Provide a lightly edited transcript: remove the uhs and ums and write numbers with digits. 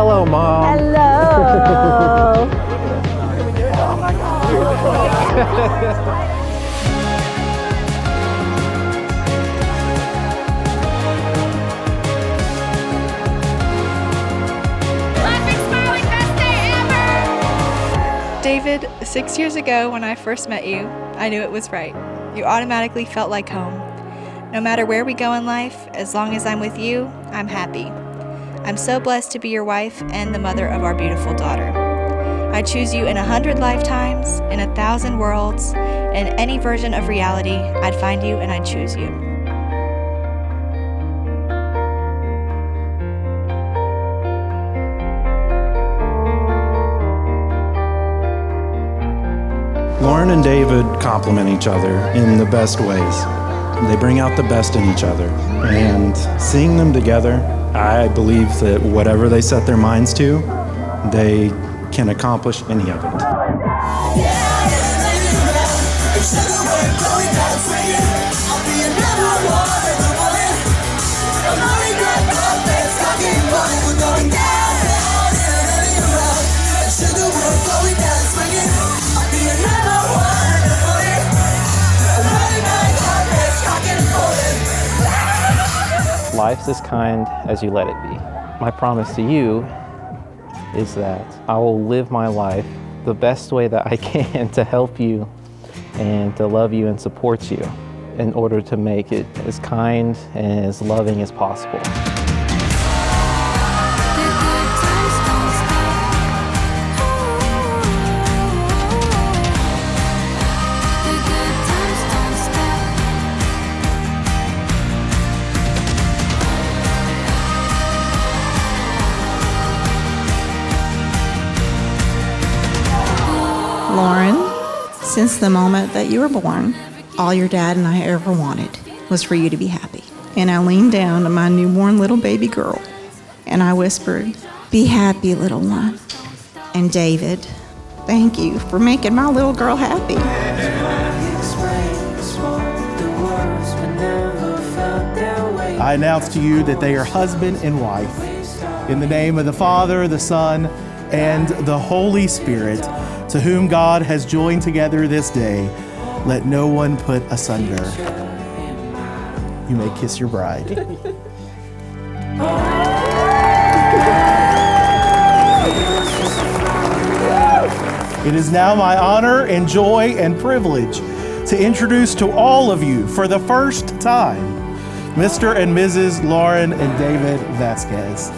Hello, Mom. Hello. Oh my God. David, 6 years ago when I first met you, I knew it was right. You automatically felt like home. No matter where we go in life, as long as I'm with you, I'm happy. I'm so blessed to be your wife and the mother of our beautiful daughter. I choose you in 100 lifetimes, in 1,000 worlds, in any version of reality. I'd find you and I'd choose you. Lauren and David complement each other in the best ways. They bring out the best in each other. And seeing them together, I believe that whatever they set their minds to, they can accomplish any of it. Life's as kind as you let it be. My promise to you is that I will live my life the best way that I can to help you and to love you and support you in order to make it as kind and as loving as possible. Lauren, since the moment that you were born, all your dad and I ever wanted was for you to be happy. And I leaned down to my newborn little baby girl and I whispered, "Be happy, little one." And David, thank you for making my little girl happy. I announce to you that they are husband and wife. In the name of the Father, the Son, and the Holy Spirit, to whom God has joined together this day, let no one put asunder. You may kiss your bride. It is now my honor and joy and privilege to introduce to all of you for the first time, Mr. and Mrs. Lauren and David Vasquez.